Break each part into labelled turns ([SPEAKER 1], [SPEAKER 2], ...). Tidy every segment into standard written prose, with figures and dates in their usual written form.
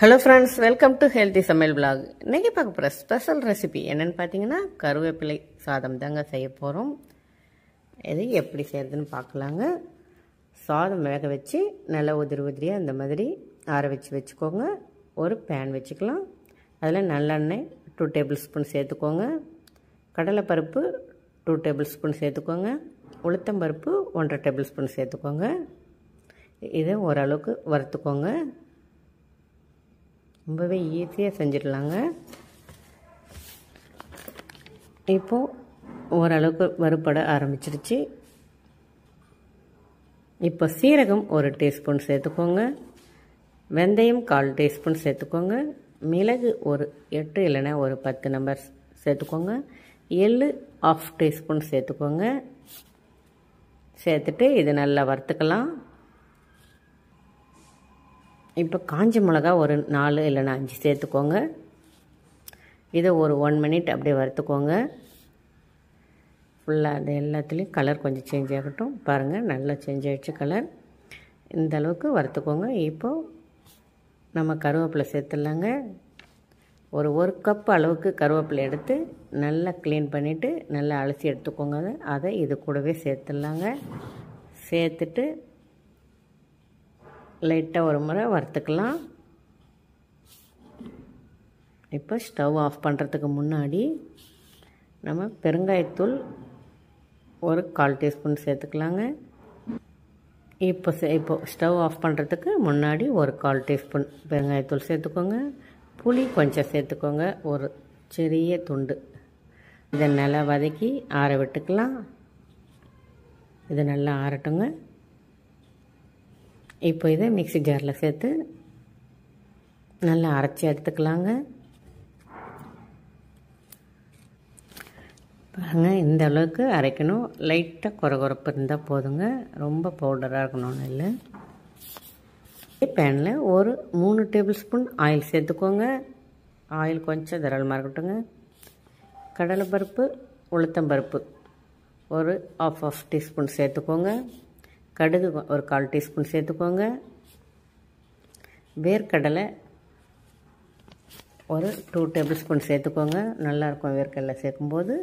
[SPEAKER 1] Hello friends, welcome to healthy சமையல் vlog. இன்றைக்கி பார்க்க போகிற ஸ்பெஷல் ரெசிபி என்னென்னு பார்த்தீங்கன்னா கருவேப்பிலை சாதம் தாங்க செய்ய போகிறோம். இது எப்படி செய்கிறதுன்னு பார்க்கலாங்க. சாதம் வேக வச்சு நல்லா உதிரியாக அந்த மாதிரி ஆற வச்சுக்கோங்க. ஒரு பேன் வச்சுக்கலாம். அதில் நல்லெண்ணெய் 2 டேபிள் ஸ்பூன் சேர்த்துக்கோங்க. கடலைப்பருப்பு 2 டேபிள் ஸ்பூன் சேர்த்துக்கோங்க. உளுத்தம்பருப்பு 1.5 டேபிள் ஸ்பூன் சேர்த்துக்கோங்க. இதை ஓரளவுக்கு வறுத்துக்கோங்க. ரொம்பவே ஈஸியாக செஞ்சிடலாங்க. இப்போது ஓரளவுக்கு வறுபட ஆரம்பிச்சிருச்சு. இப்போ சீரகம் 1 டீஸ்பூன் சேர்த்துக்கோங்க. வெந்தயம் 1/4 டீஸ்பூன் சேர்த்துக்கோங்க. மிளகு ஒரு 8 இல்லைன்னா ஒரு 10 நம்பர் சேர்த்துக்கோங்க. எள்ளு 1/2 டீஸ்பூன் சேர்த்துக்கோங்க. சேர்த்துட்டு இது நல்லா வறுத்துக்கலாம். இப்போ காஞ்ச மிளகா ஒரு 4 இல்லைன்னா 5 சேர்த்துக்கோங்க. இதை ஒரு 1 மினிட் அப்படியே வறுத்துக்கோங்க. ஃபுல்லாக அது எல்லாத்துலேயும் கலர் கொஞ்சம் சேஞ்ச் ஆகட்டும். பாருங்கள், நல்லா சேஞ்ச் ஆகிடுச்சு கலர். இந்த அளவுக்கு வறுத்துக்கோங்க. இப்போது நம்ம கருவேப்பிலை சேர்த்துடலாங்க. ஒரு கப் அளவுக்கு கருவேப்பிலை எடுத்து நல்லா க்ளீன் பண்ணிவிட்டு நல்லா அலசி எடுத்துக்கோங்க. அதை இது கூடவே சேர்த்துடலாங்க. சேர்த்துட்டு லைட்டாக ஒரு முறை வறுத்துக்கலாம். இப்போ ஸ்டவ் ஆஃப் பண்ணுறதுக்கு முன்னாடி நம்ம பெருங்காயத்தூள் ஒரு 1/4 டீஸ்பூன் சேர்த்துக்கலாங்க. இப்போ ஸ்டவ் ஆஃப் பண்ணுறதுக்கு முன்னாடி ஒரு 1/4 டீஸ்பூன் பெருங்காயத்தூள் சேர்த்துக்கோங்க. புளி கொஞ்சம் சேர்த்துக்கோங்க, ஒரு சிறிய துண்டு. இதை நல்லா வதக்கி ஆற விட்டுக்கலாம். இது நல்லா ஆறட்டுங்க. இப்போ இதை மிக்ஸி ஜாரில் சேர்த்து நல்லா அரைச்சி எடுத்துக்கலாங்க. பாருங்கள், இந்த அளவுக்கு அரைக்கணும். லைட்டாக கொரகொரப்பு இருந்தால் போதுங்க, ரொம்ப பவுடராக இருக்கணும்னு இல்லை. பேனில் ஒரு 3 டேபிள் ஸ்பூன் ஆயில் சேர்த்துக்கோங்க. ஆயில் கொஞ்சம் தாராளமாக இருக்கட்டுங்க. கடலைப்பருப்பு, உளுத்தம்பருப்பு ஒரு 1/2 டீஸ்பூன் சேர்த்துக்கோங்க. கடுகு ஒரு 1/4 டீஸ்பூன் சேர்த்துக்கோங்க. வேர்க்கடலை ஒரு 2 டேபிள் ஸ்பூன் சேர்த்துக்கோங்க. நல்லாயிருக்கும் வேர்க்கடலை சேர்க்கும்போது.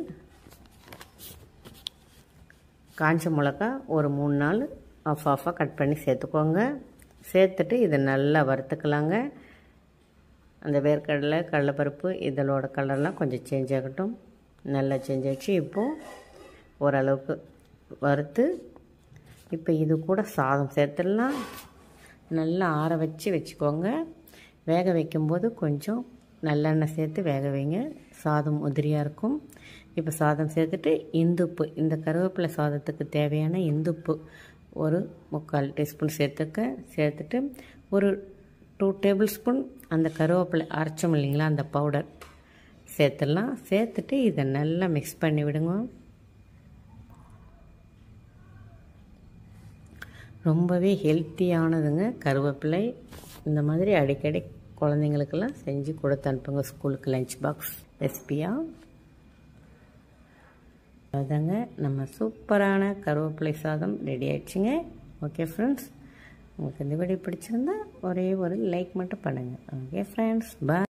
[SPEAKER 1] காஞ்ச மிளகா ஒரு 3-4 ஆஃபாக கட் பண்ணி சேர்த்துக்கோங்க. சேர்த்துட்டு இதை நல்லா வறுத்துக்கலாங்க. அந்த வேர்க்கடலை, கடலைப்பருப்பு இதனோட கலர்லாம் கொஞ்சம் சேஞ்ச் ஆகட்டும். நல்லா சேஞ்ச் ஆகிடுச்சு. இப்போது ஓரளவுக்கு வறுத்து இப்போ இது கூட சாதம் சேர்த்துடலாம். நல்லா ஆற வச்சுக்கோங்க. வேக வைக்கும்போது கொஞ்சம் நல்லெண்ணெய் சேர்த்து வேக வைங்க. சாதம் உதிரியாக இருக்கும். இப்போ சாதம் சேர்த்துட்டு இந்துப்பு, இந்த கருவேப்பிலை சாதத்துக்கு தேவையான இந்துப்பு ஒரு 3/4 டீஸ்பூன் சேர்த்துட்டு ஒரு 2 டேபிள் ஸ்பூன் அந்த கருவேப்பிலை அரைச்சோம் இல்லைங்களா, அந்த பவுடர் சேர்த்துடலாம். சேர்த்துட்டு இதை நல்லா மிக்ஸ் பண்ணி விடுங்க. ரொம்பவே ஹெல்த்தியானதுங்க கருவேப்பிலை. இந்த மாதிரி அடிக்கடி குழந்தைங்களுக்கெல்லாம் செஞ்சு கொடுத்து அனுப்புங்க, ஸ்கூலுக்கு லஞ்ச் பாக்ஸ் ரெசிபியாக. அதுதாங்க நம்ம சூப்பரான கருவேப்பிலை சாதம் ரெடி ஆயிடுச்சுங்க. ஓகே ஃப்ரெண்ட்ஸ், உங்களுக்கு இந்த வீடியோ பிடிச்சிருந்தா ஒரே ஒரு லைக் மட்டும் பண்ணுங்கள். ஓகே ஃப்ரெண்ட்ஸ், பாய்.